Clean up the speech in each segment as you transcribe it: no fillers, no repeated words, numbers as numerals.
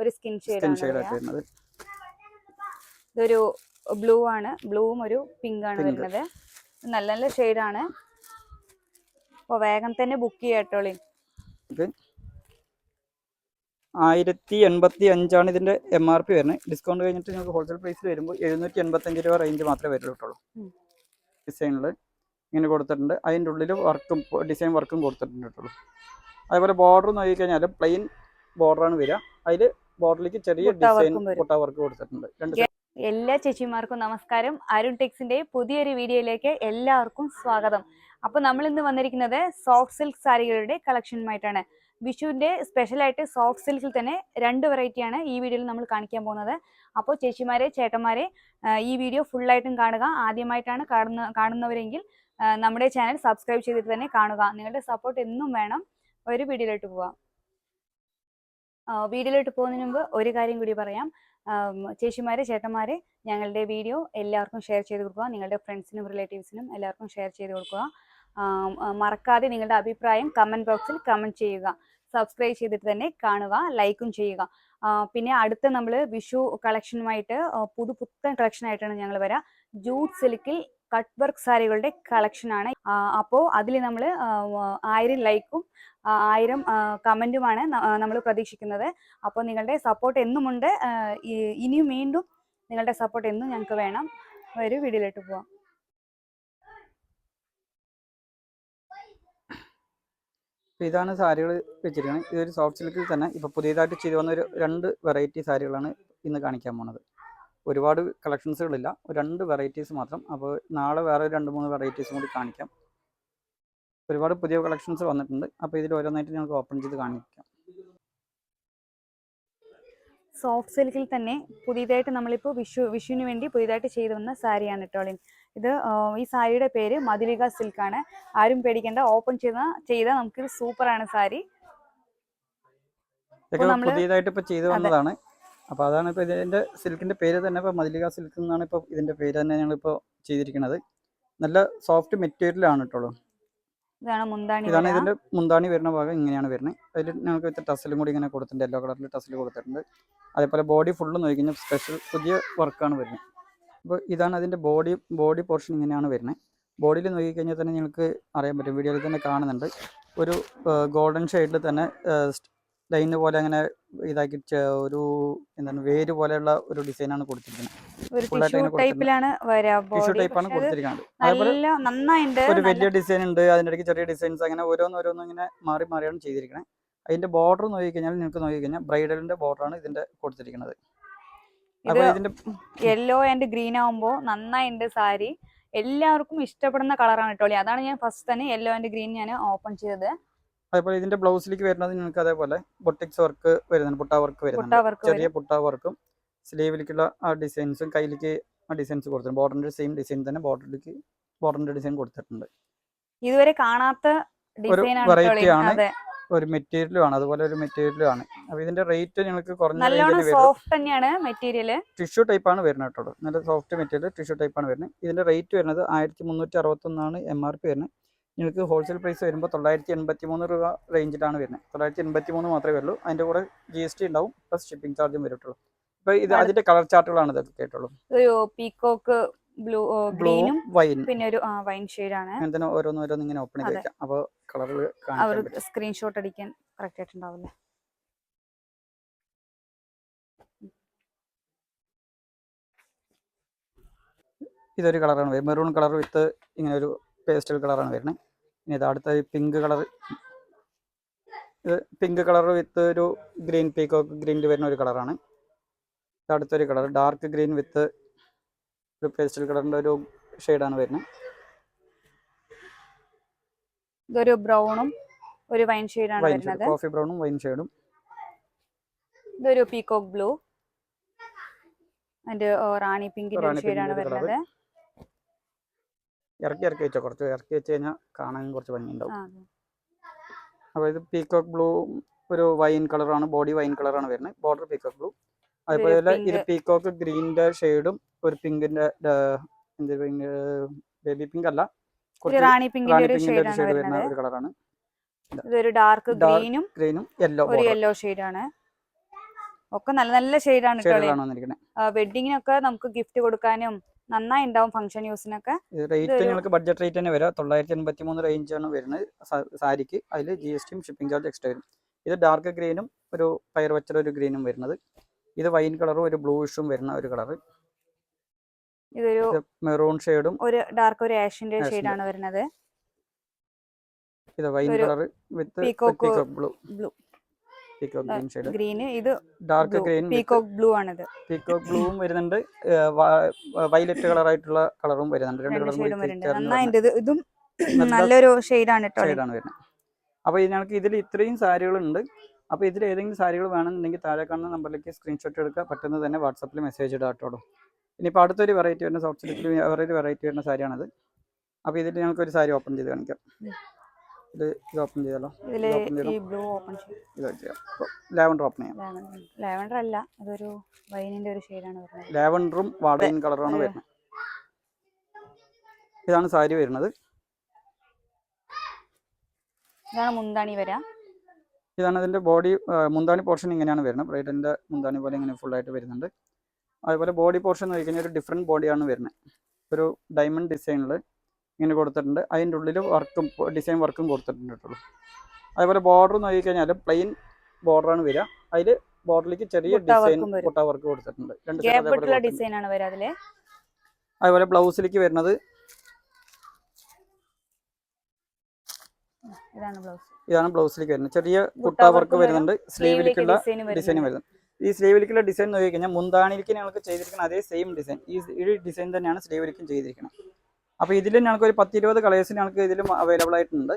ഒരു skin skin shade ഷെയ്ഡായിട്ട് വരുന്നത്. ഇതൊരു ബ്ലൂ ആണ്, ബ്ലൂവും ഒരു പിങ്ക് ആണ് വരുന്നത്. നല്ല നല്ല ഷെയ്ഡാണ്. അപ്പോൾ വേഗം തന്നെ ബുക്ക് ചെയ്യാട്ടോളി. 1085 ഇതിന്റെ MRP വരുന്നത്. ഡിസ്കൗണ്ട് കഴിഞ്ഞിട്ട് നിങ്ങൾക്ക് ഹോൾസെയിൽ പ്രൈസിൽ വരുമ്പോൾ 785 രൂപ റേഞ്ച് മാത്രമേ വരുള്ളൂ. ഡിസൈനിൽ ഇങ്ങനെ കൊടുത്തിട്ടുണ്ട്. അതിൻ്റെ ഉള്ളിൽ വർക്കും ഡിസൈൻ വർക്കും കൊടുത്തിട്ടുണ്ട് കേട്ടോ. അതേപോലെ ബോർഡർ നോക്കിക്കഴിഞ്ഞാൽ പ്ലെയിൻ ബോർഡറാണ് വരിക. അതിൽ ബോർഡറിലേക്ക് ചെറിയ ഡിസൈൻ ബുട്ട വർക്ക് കൊടുത്തിട്ടുണ്ട്. എല്ലാ ചേച്ചിമാർക്കും നമസ്കാരം. അരുൺ ടെക്സിന്റെ പുതിയൊരു വീഡിയോയിലേക്ക് എല്ലാവർക്കും സ്വാഗതം. അപ്പോൾ നമ്മൾ ഇന്ന് വന്നിരിക്കുന്നത് സോഫ്റ്റ് സിൽക്ക് സാരികളുടെ കളക്ഷനുമായിട്ടാണ്. വിഷുവിന്റെ സ്പെഷ്യലായിട്ട് സോഫ്റ്റ് സിൽക്കിൽ തന്നെ 2 വെറൈറ്റിയാണ് ഈ വീഡിയോയിൽ നമ്മൾ കാണിക്കാൻ പോകുന്നത്. അപ്പോൾ ചേച്ചിമാരെ ചേട്ടന്മാരെ ഈ വീഡിയോ ഫുള്ളായിട്ടും കാണുക. ആദ്യമായിട്ടാണ് കാണുന്നവരെങ്കിൽ നമ്മുടെ ചാനൽ സബ്സ്ക്രൈബ് ചെയ്തിട്ട് തന്നെ കാണുക. നിങ്ങളുടെ സപ്പോർട്ട് എന്നും വേണം. ഒരു വീഡിയോയിലോട്ട് പോവാം. വീഡിയോയിലോട്ട് പോകുന്നതിന് മുമ്പ് ഒരു കാര്യം കൂടി പറയാം. ചേച്ചിമാരെ ചേട്ടന്മാരെ ഞങ്ങളുടെ വീഡിയോ എല്ലാവർക്കും ഷെയർ ചെയ്ത് കൊടുക്കുക. നിങ്ങളുടെ ഫ്രണ്ട്സിനും റിലേറ്റീവ്സിനും എല്ലാവർക്കും ഷെയർ ചെയ്ത് കൊടുക്കുക. മറക്കാതെ നിങ്ങളുടെ അഭിപ്രായം കമൻറ്റ് ബോക്സിൽ കമൻറ്റ് ചെയ്യുക. സബ്സ്ക്രൈബ് ചെയ്തിട്ട് തന്നെ കാണുക, ലൈക്കും ചെയ്യുക. പിന്നെ അടുത്ത നമ്മൾ വിഷു കളക്ഷനുമായിട്ട് പുത്തൻ കളക്ഷനായിട്ടാണ് ഞങ്ങൾ വരാം. ജൂട്ട് സിൽക്കിൽ കട്ട് വർക്ക് സാരികളുടെ കളക്ഷനാണ്. അപ്പോൾ അതിൽ നമ്മൾ 1000 ലൈക്കും 1000 കമൻറ്റുമാണ് നമ്മൾ പ്രതീക്ഷിക്കുന്നത്. അപ്പോൾ നിങ്ങളുടെ സപ്പോർട്ട് എന്നുമുണ്ട്. ഇനിയും വീണ്ടും നിങ്ങളുടെ സപ്പോർട്ട് എന്നും ഞങ്ങൾക്ക് വേണം. ഒരു വീഡിയോയിലോട്ട് പോവാം. ഇതാണ് സാരികൾ വെച്ചിരിക്കുന്നത്. ഇതൊരു സോഫ്റ്റ് സിൽക്കിൽ തന്നെ ഇപ്പോൾ പുതിയതായിട്ട് ചെയ്തു വന്ന ഒരു 2 വെറൈറ്റി സാരികളാണ് ഇന്ന് കാണിക്കാൻ പോകുന്നത്. ഒരുപാട് കളക്ഷൻസുകളില്ല, 2 വെറൈറ്റീസ് മാത്രം. അപ്പോൾ നാളെ വേറെ 2-3 വെറൈറ്റീസും കൂടി കാണിക്കാം. ഒരുപാട് പുതിയ കളക്ഷൻസ് വന്നിട്ടുണ്ട്. അപ്പോൾ ഇതിൽ ഓരോന്നായിട്ട് ഞങ്ങൾക്ക് ഓപ്പൺ ചെയ്ത് കാണിക്കാം. സോഫ്റ്റ് സിൽക്കിൽ തന്നെ പുതിയതായിട്ട് നമ്മളിപ്പോൾ വിഷുവിന് വേണ്ടി പുതിയതായിട്ട് ചെയ്തു വന്ന സാരിയാണ് കേട്ടോ. ഇത് ഈ സാരിയുടെ പേര് മധുലിക സിൽക്കാണ്. ആരും പേടിക്കേണ്ട, ഓപ്പൺ ചെയ്താൽ നമുക്കിത് സൂപ്പറാണ് സാരി. പുതിയതായിട്ട് ഇപ്പോൾ ചെയ്തു വന്നതാണ്. അപ്പോൾ അതാണ് ഇപ്പോൾ ഇതിൻ്റെ സിൽക്കിൻ്റെ പേര് തന്നെ ഇപ്പോൾ മധുലിക സിൽക്ക് എന്നാണ് ഇപ്പോൾ ഇതിൻ്റെ പേര് തന്നെ ഞങ്ങളിപ്പോൾ ചെയ്തിരിക്കുന്നത്. നല്ല സോഫ്റ്റ് മെറ്റീരിയലാണ് കേട്ടോ. ഇതാണ് ഇതിൻ്റെ മുന്താണി വരുന്ന ഭാഗം. ഇങ്ങനെയാണ് വരുന്നത്. അതിൽ ഞങ്ങൾക്ക് ഇത്ര ടസലും കൂടി ഇങ്ങനെ കൊടുത്തിട്ടുണ്ട്. യെല്ലോ കളറിൽ ടസൽ കൊടുത്തിട്ടുണ്ട്. അതേപോലെ ബോഡി ഫുള്ള് നോക്കിക്കഴിഞ്ഞാൽ സ്പെഷ്യൽ പുതിയ വർക്കാണ് വരുന്നത്. അപ്പോൾ ഇതാണ് അതിൻ്റെ ബോഡി പോർഷൻ ഇങ്ങനെയാണ് വരുന്നത്. ബോഡിയിൽ നോക്കിക്കഴിഞ്ഞാൽ തന്നെ നിങ്ങൾക്ക് അറിയാൻ പറ്റും, വീഡിയോയിൽ തന്നെ കാണുന്നുണ്ട്. ഒരു ഗോൾഡൻ ഷെയ്ഡിൽ തന്നെ ലൈന് പോലെ അങ്ങനെ ഇതാക്കി ഒരു എന്താണ് വേര് പോലെയുള്ള ഒരു ഡിസൈനാണ് കൊടുത്തിരിക്കുന്നത്. ടിഷ്യൂ ടൈപ്പാണ് കൊടുത്തിരിക്കുന്നത്. അതേപോലെ ഒരു വലിയ ഡിസൈൻ ഉണ്ട്, അതിൻ്റെ ഇടയ്ക്ക് ചെറിയ ഡിസൈൻസ്, അങ്ങനെ ഓരോന്നും ഇങ്ങനെ മാറി മാറിയാണ് ചെയ്തിരിക്കുന്നത്. അതിന്റെ ബോർഡർ നോക്കിക്കഴിഞ്ഞാൽ നിങ്ങൾക്ക് നോക്കിക്കഴിഞ്ഞാൽ ബ്രൈഡലിന്റെ ബോർഡറാണ് ഇതിന്റെ കൊടുത്തിരിക്കുന്നത്. യെല്ലോ ആൻഡ് ഗ്രീൻ ആവുമ്പോൾ നന്നായിട്ടുണ്ട് സാരി. എല്ലാവർക്കും ഇഷ്ടപ്പെടുന്ന കളറാണ് കേട്ടോ. അതാണ് ഞാൻ ഫസ്റ്റ് തന്നെ യെല്ലോ ആൻഡ് ഗ്രീൻ ഞാൻ ഓപ്പൺ ചെയ്തത്. അതേപോലെ ഇതിന്റെ ബ്ലൗസിലേക്ക് വരുന്നത് നിങ്ങൾക്ക് അതേപോലെ ബൊട്ടിക്സ് വർക്ക് വരുന്നുണ്ട്, പുട്ട വർക്ക് വരുന്നുണ്ട്. ചെറിയ പുട്ട വർക്കും സ്ലീവിലേക്കുള്ള ആ ഡിസൈൻസും കയ്യിലേക്ക് ആ ഡിസൈൻസ് കൊടുത്തിട്ടുണ്ട്. ബോർഡറിന്റെ സെയിം ഡിസൈൻ തന്നെ ബോർഡറിന്റെ ഡിസൈൻ കൊടുത്തിട്ടുണ്ട്. ഇതുവരെ കാണാത്ത ഒരു വെറൈറ്റി ആണ്, ഒരു മെറ്റീരിയലും ആണ്. അതുപോലെ ഒരു മെറ്റീരിയലും ആണ്. അപ്പോൾ ഇതിന്റെ റേറ്റ് നിങ്ങൾക്ക് ടിഷ്യൂ ടൈപ്പാണ് വരുന്നത് കേട്ടോ. നല്ല സോഫ്റ്റ് മെറ്റീരിയൽ ടിഷ്യൂ ടൈപ്പാണ് വരുന്നത്. ഇതിന്റെ റേറ്റ് വരുന്നത് 1361 MRP വരുന്നത്. നിങ്ങൾക്ക് ഹോൾസെയിൽ പ്രൈസ് വരുമ്പോൾ 983 രൂപ റേഞ്ചിലാണ് വരുന്നത്. 983 മാത്രമേ വരുള്ളൂ. അതിന്റെ കൂടെ GST ഉണ്ടാവും, പ്ലസ് ഷിപ്പിംഗ് ചാർജും വരട്ടുള്ളൂ. ഇപ്പൊ ഇത് അതിന്റെ കളർ ചാർട്ടുകളാണ് ഇതൊക്കെ കേട്ടുള്ളൂ. പീകോക്ക് ഗ്രീനും വൈൻ, പിന്നെ ഒരു വൈൻ ഷെയ്ഡാണ്. അങ്ങനെ ഓരോന്ന് ഇങ്ങനെ ഓപ്പൺ ചെയ്ത് വെക്കാം. അപ്പോൾ കളർ സ്ക്രീൻഷോട്ട് അടിക്കാൻ കറക്റ്റ് ആയിട്ടുണ്ടാവില്ലേ. ഇതൊരു കളറാണ് വരുന്നത്, മെറൂൺ കളർ വിത്ത് ഇങ്ങനെ ഒരു പേസ്റ്റൽ കളറാണ് വരുന്നത്. ഇനി ഇത് അടുത്ത പിങ്ക് കളർ, ഇത് പിങ്ക് കളർ വിത്ത് ഒരു ഗ്രീൻ പീകോക്ക് ഗ്രീനിൽ വരുന്ന ഒരു കളറാണ്. ഇത് അടുത്തൊരു കളർ ഡാർക്ക് ഗ്രീൻ വിത്ത് ഒരു പേസ്റ്റൽ കളറിന്റെ ഒരു ഷെയ്ഡാണ് വരുന്നത്. ഇതൊരു ബ്രൗണും ഒരു വൈൻ ഷെയ്ഡാണ് വരുന്നത്. കോഫി ബ്രൗണും വൈൻ ഷെയ്ഡും. ഇതൊരു പീകോക്ക് ബ്ലൂ ആൻഡ് റാണി പിങ്കിന്റെ ഷെയ്ഡാണ് വരുന്നത്. ഇറക്കി വെച്ചോ, കുറച്ച് ഇറക്കി വെച്ച് കഴിഞ്ഞാൽ കാണാൻ കുറച്ച് ഭംഗിയുണ്ടാവും. അപ്പോൾ ഇത് പീകോക്ക് ബ്ലൂ ഒരു വൈൻ കളറാണ്, ബോഡി വൈൻ കളറാണ് വരുന്നത്. Border peacock blue. അതുപോലെ ഇത് പീകോക്ക് ഗ്രീനിന്റെ ഷെയ്ഡും ഒരു പിങ്കിന്റെ ബേബി പിങ്ക് അല്ല, റാണി പിങ്കിന്റെ ഷെയ്ഡ് വരുന്ന ഒരു കളറാണ്. ഇതൊരു ഡാർക്ക് ഗ്രീനും യെല്ലോ ഷെയ്ഡാണ്. ഒക്കെ നല്ല നല്ല ഷെയ്ഡാണ് കേട്ടോ. ഷെയ്ഡുകളാണ് വന്നിരിക്കുന്നത്. വെഡിങ്ങിനൊക്കെ നമുക്ക് ഗിഫ്റ്റ് കൊടുക്കാനും നന്നായി ഉണ്ടാവും, ഫംഗ്ഷൻ യൂസിനൊക്കെ. റേറ്റ് നിങ്ങൾക്ക് ബഡ്ജറ്റ് റേറ്റ് തന്നെ വരാം. 983 റേഞ്ചാണ് വരുന്നത് സാരിക്ക്. അതിൽ GSTയും ഷിപ്പിംഗ് ചാർജ് എക്സ്ട്രാ വരും. ഇത് ഡാർക്ക് ഗ്രീനും ഒരു പയർ വെച്ചുള്ള ഒരു ഗ്രീനും വരുന്നത്. ഇത് വൈൻ കളറും ഒരു ബ്ലൂഷും വരുന്ന ഒരു കളർ. ഇതൊരു മെറൂൺ ഷെയ്ഡും ഒരു ഡാർക്ക് ഒരു ആഷിന്റെ ഷെയ്ഡാണ് വരുന്നത്. ഇത് വൈൻ കളർ വിത്ത് peacock blue, blue, peacock green shade. Green, ഇത് ഡാർക്ക് ഗ്രീൻ, പീകോക്ക് ബ്ലൂ ആണിത്. പീകോക്ക് ബ്ലൂവും വരുന്നുണ്ട്, വയലറ്റ് കളറായിട്ടുള്ള കളറും വരുന്നുണ്ട്. രണ്ട് കളറും നന്നായിട്ട് ഇതും നല്ലൊരു ഷെയ്ഡാണ് വരുന്നത്. അപ്പോൾ ഞങ്ങൾക്ക് ഇതിൽ ഇത്രയും സാരികളുണ്ട്. അപ്പോൾ ഇതിൽ ഏതെങ്കിലും സാരികൾ വേണമെന്നുണ്ടെങ്കിൽ താഴെ കാണുന്ന നമ്പറിലേക്ക് സ്ക്രീൻഷോട്ട് എടുക്കുക. പെട്ടെന്ന് തന്നെ വാട്സപ്പിൽ മെസ്സേജ് ഇടാം കേട്ടോ. ഇനിയിപ്പോൾ അടുത്തൊരു വെറൈറ്റി വരുന്ന സോഫ്റ്റ് സിൽക്കിൽ വേറൊരു വെറൈറ്റി വരുന്ന സാരിയാണത്. അപ്പോൾ ഇതിൽ ഞങ്ങൾക്കൊരു സാരി ഓപ്പൺ ചെയ്ത് കാണിക്കാം. ഇത് ഓപ്പൺ ചെയ്താലോ? ലാവൻഡർ ഓപ്പൺ ചെയ്യാം. ലാവൻഡർ അല്ല, അതൊരു വൈനിന്റെ ഒരു ഷെയ്ഡാണ് വരുന്നത്. ലാവൻഡറും വാടകയും കളറാണ് വരുന്നത്. ഇതാണ് സാരി വരുന്നത്. ഇതാണ് മുന്താണി വരാം. ഇതാണ് ഇതിൻ്റെ ബോഡി. മുന്താണി പോർഷൻ ഇങ്ങനെയാണ് വരുന്നത്. ബ്രൈഡിൻ്റെ മുന്താണി പോലെ ഇങ്ങനെ ഫുള്ളായിട്ട് വരുന്നുണ്ട്. അതുപോലെ ബോഡി പോർഷൻ നോക്കിക്കഴിഞ്ഞാൽ ഒരു ഡിഫറെൻറ്റ് ബോഡിയാണ് വരുന്നത്. ഒരു ഡയമണ്ട് ഡിസൈനിൽ ഇങ്ങനെ കൊടുത്തിട്ടുണ്ട്. അതിൻ്റെ ഉള്ളിൽ ഡിസൈൻ വർക്കും കൊടുത്തിട്ടുണ്ട് കേട്ടോ. അതുപോലെ ബോർഡർ നോക്കിക്കഴിഞ്ഞാൽ പ്ലെയിൻ ബോർഡറാണ് വരിക. അതിൽ ബോർഡറിലേക്ക് ചെറിയ ഡിസൈൻ ബുട്ട വർക്ക് കൊടുത്തിട്ടുണ്ട്. അതുപോലെ ബ്ലൗസിലേക്ക് വരുന്നത് ഇതാണ് ബ്ലൗസിലേക്ക് വരുന്നത്. ചെറിയ ബുട്ട വർക്ക് വരുന്നുണ്ട്. സ്ലീവിലേക്കുള്ള ഡിസൈൻ വരുന്നത്. ഈ സ്ലീവിലേക്കുള്ള ഡിസൈൻ നോക്കി കഴിഞ്ഞാൽ മുന്താണിലേക്ക് ഞങ്ങൾക്ക് ചെയ്തിരിക്കുന്ന അതേ സെയിം ഡിസൈൻ, ഈ ഡിസൈൻ തന്നെയാണ് സ്ലീവിലേക്കും ചെയ്തിരിക്കുന്നത്. അപ്പോൾ ഇതിൽ ഞങ്ങൾക്ക് ഒരു 10-20 കളേഴ്സ് ഞങ്ങൾക്ക് ഇതിലും അവൈലബിൾ ആയിട്ടുണ്ട്.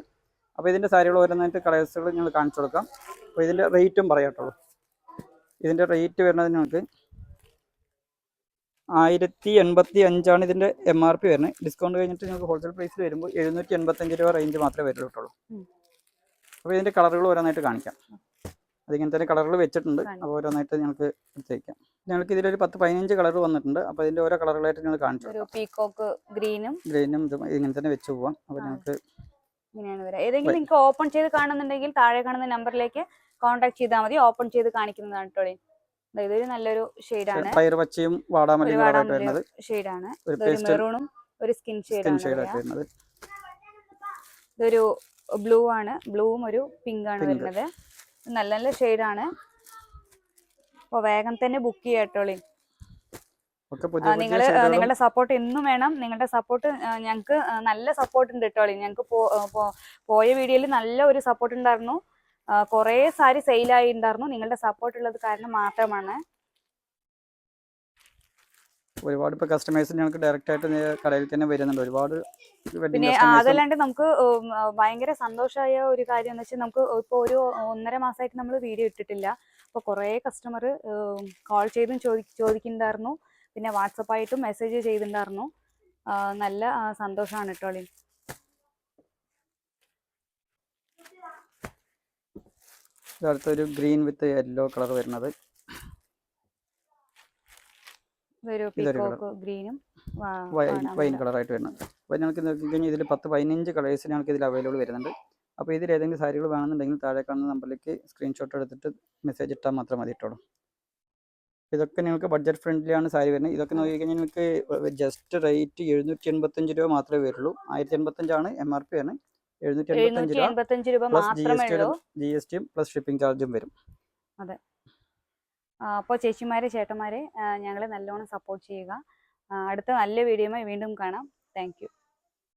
അപ്പോൾ ഇതിൻ്റെ സാരികൾ ഓരോന്നായിട്ട് കളേഴ്സുകൾ ഞങ്ങൾ കാണിച്ചു കൊടുക്കാം. അപ്പോൾ ഇതിൻ്റെ റേറ്റും പറയാട്ടുള്ളൂ. ഇതിൻ്റെ റേറ്റ് വരുന്നത് ഞങ്ങൾക്ക് 1085 ഇതിൻ്റെ MRP വരുന്നത്. ഡിസ്കൗണ്ട് കഴിഞ്ഞിട്ട് ഞങ്ങൾക്ക് ഹോൾസെയിൽ പ്രൈസിൽ വരുമ്പോൾ 785 രൂപ റേഞ്ച് മാത്രമേ വരുള്ളൂ. അപ്പോൾ ഇതിൻ്റെ കളറുകൾ ഓരോന്നായിട്ട് കാണിക്കാം. അതിങ്ങനെ തന്നെ കളറുകൾ വെച്ചിട്ടുണ്ട്. അപ്പോൾ ഓരോന്നായിട്ട് ഞങ്ങൾക്ക് എടുത്ത് വയ്ക്കാം. ഞങ്ങൾക്ക് ഇതിലൊരു 10-15 കളർ വന്നിട്ടുണ്ട്. അപ്പോൾ ഇതിൻ്റെ ഓരോ കളറുകളായിട്ട് ഞങ്ങൾ കാണിച്ചു. പീകോക്ക് ഗ്രീനും ഇങ്ങനെ തന്നെ വെച്ച് പോവാം. അപ്പോൾ ഞങ്ങൾക്ക് ഇങ്ങനെയാണ് വരിക. ഏതെങ്കിലും നിങ്ങൾക്ക് ഓപ്പൺ ചെയ്ത് കാണുന്നുണ്ടെങ്കിൽ താഴെ കാണുന്ന നമ്പറിലേക്ക് കോൺടാക്ട് ചെയ്താൽ മതി. ഓപ്പൺ ചെയ്ത് കാണിക്കുന്നതാണ് കേട്ടോ. ഇതൊരു നല്ലൊരു ഷെയ്ഡാണ്. പയർ പച്ചയും വാടാമല്ലിയും വരുന്നത് ഷെയ്ഡാണ്. മെറൂണും ഒരു സ്കിൻ ഷെയ്ഡാണ്. ഇതൊരു ബ്ലൂ ആണ്. ബ്ലൂവും ഒരു പിങ്ക് ആണ് വരുന്നത്. നല്ല നല്ല ഷെയ്ഡാണ്. അപ്പോൾ വേഗം തന്നെ ബുക്ക് ചെയ്യാട്ടോളി. നിങ്ങളുടെ സപ്പോർട്ട് എന്നും വേണം. നിങ്ങളുടെ സപ്പോർട്ട് ഞങ്ങൾക്ക് നല്ല സപ്പോർട്ട് ഉണ്ട് കേട്ടോളി. ഞങ്ങൾക്ക് പോയ വീഡിയോയിൽ നല്ല ഒരു സപ്പോർട്ട് ഉണ്ടായിരുന്നു. കുറേ സാരി സെയിലായി ഉണ്ടായിരുന്നു. നിങ്ങളുടെ സപ്പോർട്ട് ഉള്ളത് കാരണം മാത്രമാണ്. ഒരുപാട് ഇപ്പോൾ കസ്റ്റമേഴ്സ് ഞങ്ങൾക്ക് ഡയറക്റ്റ് ആയിട്ട് കടയിൽ തന്നെ വരുന്നുണ്ട്. ഒരുപാട്. പിന്നെ അതല്ലാണ്ട് നമുക്ക് ഭയങ്കര സന്തോഷമായ ഒരു കാര്യം എന്ന് വെച്ചാൽ നമുക്ക് ഇപ്പോൾ ഒരു 1.5 മാസമായിട്ട് നമ്മൾ വീഡിയോ ഇട്ടിട്ടില്ല. അപ്പോൾ കുറേ കസ്റ്റമർ കോൾ ചെയ്തും ചോദിക്കുന്നുണ്ടായിരുന്നു. പിന്നെ വാട്സപ്പായിട്ടും മെസ്സേജ് ചെയ്തിട്ടുണ്ടായിരുന്നു. നല്ല സന്തോഷമാണ് കേട്ടോളി. അടുത്തൊരു ഗ്രീൻ വിത്ത് യെല്ലോ കളർ വരുന്നത്. ഗ്രീനും വൈൻ കളറായിട്ട് വരുന്നത്. അപ്പോൾ ഞങ്ങൾക്ക് നോക്കിക്കഴിഞ്ഞാൽ ഇതിൽ 10-15 കളേഴ്സ് ഞങ്ങൾക്ക് ഇതിൽ അവൈലബിൾ വരുന്നുണ്ട്. അപ്പോൾ ഇതിൽ ഏതെങ്കിലും സാരികൾ വേണമെന്നുണ്ടെങ്കിൽ താഴെ കാണുന്ന നമ്പറിലേക്ക് സ്ക്രീൻഷോട്ട് എടുത്തിട്ട് മെസ്സേജ് ഇട്ടാൽ മാത്രം മതി കേട്ടോ. ഇതൊക്കെ നിങ്ങൾക്ക് ബഡ്ജറ്റ് ഫ്രണ്ട്ലിയാണ് സാരി വരുന്നത്. ഇതൊക്കെ നോക്കിക്കഴിഞ്ഞാൽ നിങ്ങൾക്ക് ജസ്റ്റ് റേറ്റ് 785 രൂപ മാത്രമേ വരുള്ളൂ. 1085 ആണ് MRP ആണ്. 785 രൂപ പ്ലസ് GSTയും പ്ലസ് ഷിപ്പിംഗ് ചാർജും വരും. അതെ. അപ്പോൾ ചേച്ചിമാരെ ചേട്ടന്മാരെ ഞങ്ങളെ നല്ലോണം സപ്പോർട്ട് ചെയ്യുക. അടുത്ത നല്ല വീഡിയോയുമായി വീണ്ടും കാണാം. Thank you.